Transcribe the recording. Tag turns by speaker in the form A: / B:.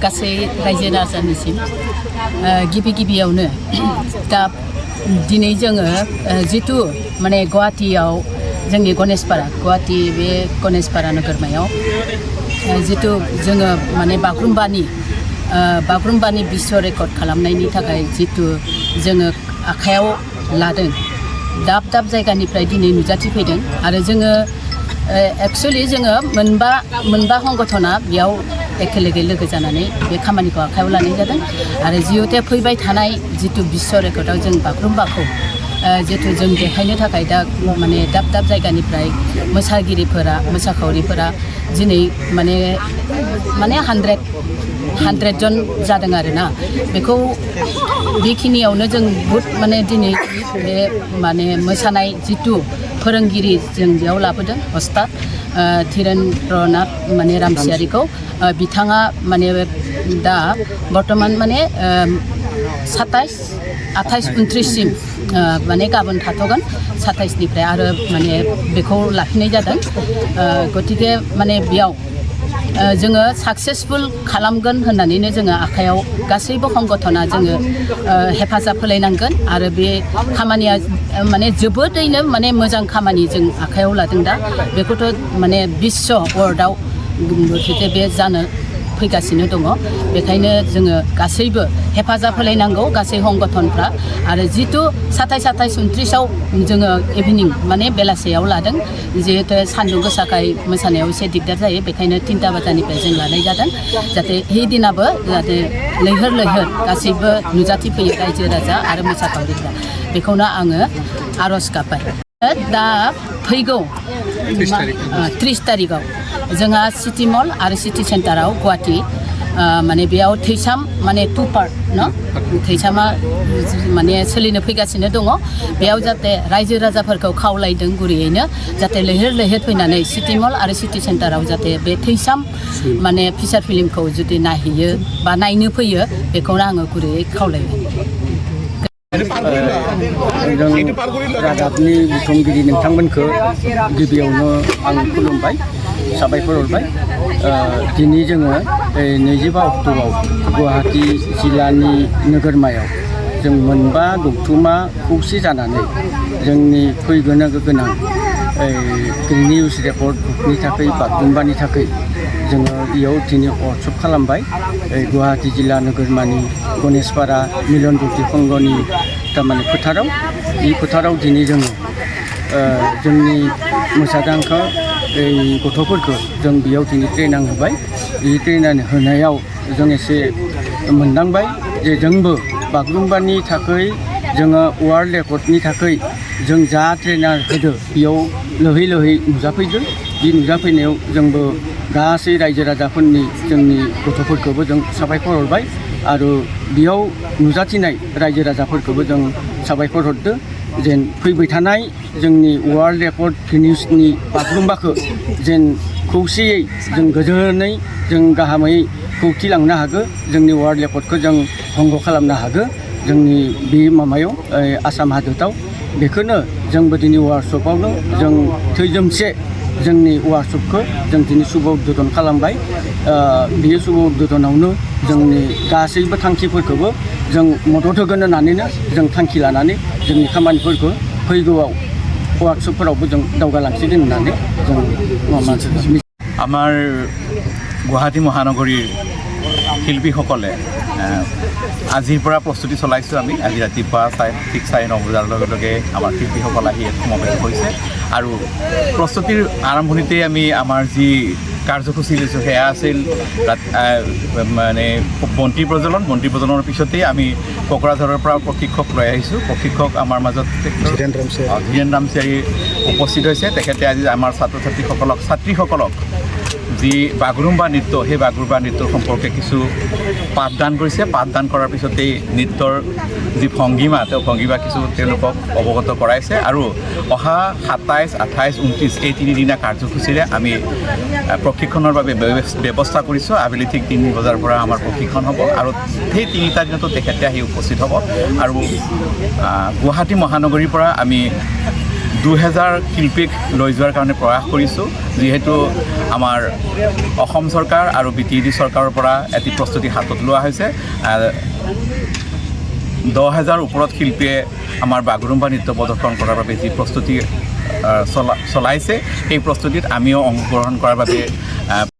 A: गासै रायजो राजानिसिम गिबियावनो दा दिनै जोङो जितु माने गुवाहाटीयाव जोंनि गुवाहाटी बे गणेशपारा नोगोरमायाव जितु जोङो माने बागुरुम्बानि बिश्व रेकर्ड खालामनायनि थाखाय जितु जोङो आखायाव लादों दाब जायगानिफ्राय दिनै नुजाथिफैदों आरो जोङो एक्चुअली जोङो मोनबा संगठना बेयाव एखेलगे लोगो जानानै बे खामानिखौ आखायाव लानाय जादों आरो जिहेतु फैबाय थानाय जितु बिश्व रेकर्डआव जों बागुरुम्बाखौ जितु जों देखायनो थाखाय दा माने दाब जायगानिफ्राय मोसाखावरिफोरा दिनै माने 100 जन जादों आरोना बेखौ बेखिनियावनो जों बहुत माने दिनै बे माने मोसानाय जितु फोरोंगिरि जों बेयाव लाबोदों अस्ताद धीरेन्द्रनाथ माने रामसियारिखौ बिथाङा माने दा बर्तमान माने 27, 28, 29 सिम माने गाबोन थाथ'गोन 27 निफ्राय आरो माने बेखौ लाखिनाय जादों गतिके माने बेयाव जोङो साक्सेसफुल खालामगोन होननानैनो जोङो आखायाव गासैबो संगठना जोङो हेफाजाब होलायनांगोन आरो बे खामानिया माने जोबोदैनो माने मोजां खामानि जों आखायाव लादों दा बेखौथ' माने बिश्व वर्ल्डआव गतिके बे जानो फैगासिनो दङ बेखायनो जोङो गासैबो हेफाजाब होलायनांगौ गासै संगठनफ्रा आरो जितु 27, 29 आव जोङो इभिनिं माने बेलासेयाव लादों जिहेतु सान्दुं गोसाखाय मोसानायाव एसे दिगदार जायो बेखायनो 3टा बाजानिफ्राय जों लानाय जादों जाहाथे बे दिनाबो जाहाथे लैहोर गासैबो नुजाथिफैयो रायजो राजा आरो मोसाखावरिफ्रा बेखौनो आङो आर'ज गाबबाय दा फैगौ 30 तारिखआव जोंहा सिटी मल आरो सिटी सेन्टाराव गुवाहाटी माने बेयाव थैसाम माने 2 पार्ट न थैसामा माने सोलिनो फैगासिनो दङ बेयाव जाहाथे रायजो राजाफोरखौ खावलायदों गुरैयैनो जाहाथे लैहोर फैनानै सिटी मल आरो सिटी सेन्टाराव जाहाथे बे थैसाम माने फिसार फिल्मखौ जुदि नायहैयो बा नायनो फैयो बेखौनो आङो गुरैयै खावलायबाय
B: रादाबनि बुथुमगिरि नोंथांमोनखौ गिबियावनो आं खुलुमबाय साबायखर हरबाय दिनै जोङो 25 अक्ट'आव गुवाहाटी जिल्लानि नोगोरमायाव जों मोनबा गौथुमा खौसे जानानै जोंनि फैगोन गोनां गिनिस रेकर्ड बुकनि थाखाय बागुरुम्बानि थाखाय जोङो बेयाव दिनै वर्कशप खालामबाय गुवाहाटी जिल्ला नोगोरमानि गणेशपारा मिलन ज्योति संघनि थारमाने फोथाराव बे फोथाराव दिनै जोङो जोंनि मोसादांखा गथ'फोरखौ जों बेयाव दिनै ट्रेनिं होबाय बे ट्रेनिं होनायाव जों एसे मोनदांबाय जे जोंबो बागुरुम्बानि थाखाय जोङो वर्ल्ड रेकर्डनि थाखाय जों जा ट्रेनिं होदो बेयाव लोहै नुजाफैदों बे नुजाफैनायाव जोंबो गासै रायजो राजाफोरनि जोंनि गथ'फोरखौबो जों साबायखर हरबाय आरो बेयाव नुजाथिनाय रायजो राजाफोरखौबो जों साबायखर हरदो जेन फैबाय थानाय जोंनि वर्ल्ड रेकर्ड गिनिसनि बागुरुम्बाखौ जेन खौसेयै जों गोजोनै जों गाहामै खौथिलांनो हागो जोंनि वर्ल्ड रेकर्डखौ जों भंग खालामनो हागो जोंनि बे माबायाव आसाम हादोराव बेखौनो जोंबो दिनै वार्कशपआवनो जों थैजोमसे जोंनि वार्कशपखौ जों दिनै शुभ उद्बोधन खालामबाय बे शुभ उद्बोधनावनो जोंनि गासैबो थांखिफोरखौबो जों मदद होगोन होननानैनो जों थांखि लानानै जोंनि खामानिफोरखौ फैगौआव वार्कशपफोरावबो जों दावगालांसिगोन होननानै जों
C: আমাৰ গুৱাহাটী মহানগৰীৰ শিল্পীসকলে আজিৰ পৰা প্ৰস্তুতি চলাইছোঁ আমি আজি ৰাতিপুৱা ঠিক 9:30 বজাৰ লগে লগে আমাৰ শিল্পীসকল আহি সমবেত হৈছে আৰু প্ৰস্তুতিৰ আৰম্ভণিতেই আমি আমাৰ যি কাৰ্যসূচী লৈছোঁ সেয়া আছিল মানে বন্তি প্ৰজ্বলনৰ পিছতেই আমি কোকৰাঝাৰৰ পৰা প্ৰশিক্ষক লৈ আহিছোঁ প্ৰশিক্ষক আমাৰ মাজত ধীৰেন ৰামচিয়াৰী উপস্থিত হৈছে তেখেতে আজি আমাৰ ছাত্ৰীসকলক যি বাগৰুম্বা নৃত্য সেই বাগৰুম্বা নৃত্যৰ সম্পৰ্কে কিছু পাঠদান কৰিছে পাঠদান কৰাৰ পিছতেই নৃত্যৰ যি ভংগীমা ভংগীমা কিছু তেওঁলোকক অৱগত কৰাইছে আৰু অহা 27, 28, 29 এই 3 দিনীয়া কাৰ্যসূচীৰে আমি প্ৰশিক্ষণৰ বাবে ব্যৱস্থা কৰিছোঁ আবেলি ঠিক 3 বজাৰ পৰা আমাৰ প্ৰশিক্ষণ হ'ব আৰু সেই 3টা দিনতো তেখেতে আহি উপস্থিত হ'ব আৰু গুৱাহাটী মহানগৰীৰ পৰা আমি 2000 শিল্পীক লৈ যোৱাৰ কাৰণে প্ৰয়াস কৰিছোঁ যিহেতু আমাৰ অসম চৰকাৰ আৰু BTED চৰকাৰৰ পৰা এটি প্ৰস্তুতি হাতত লোৱা হৈছে 10,000 ওপৰত শিল্পীয়ে আমাৰ বাগৰুম্বা নৃত্য প্ৰদৰ্শন কৰাৰ বাবে যি প্ৰস্তুতি চলাইছে সেই প্ৰস্তুতিত আমিও অংশগ্ৰহণ কৰাৰ বাবে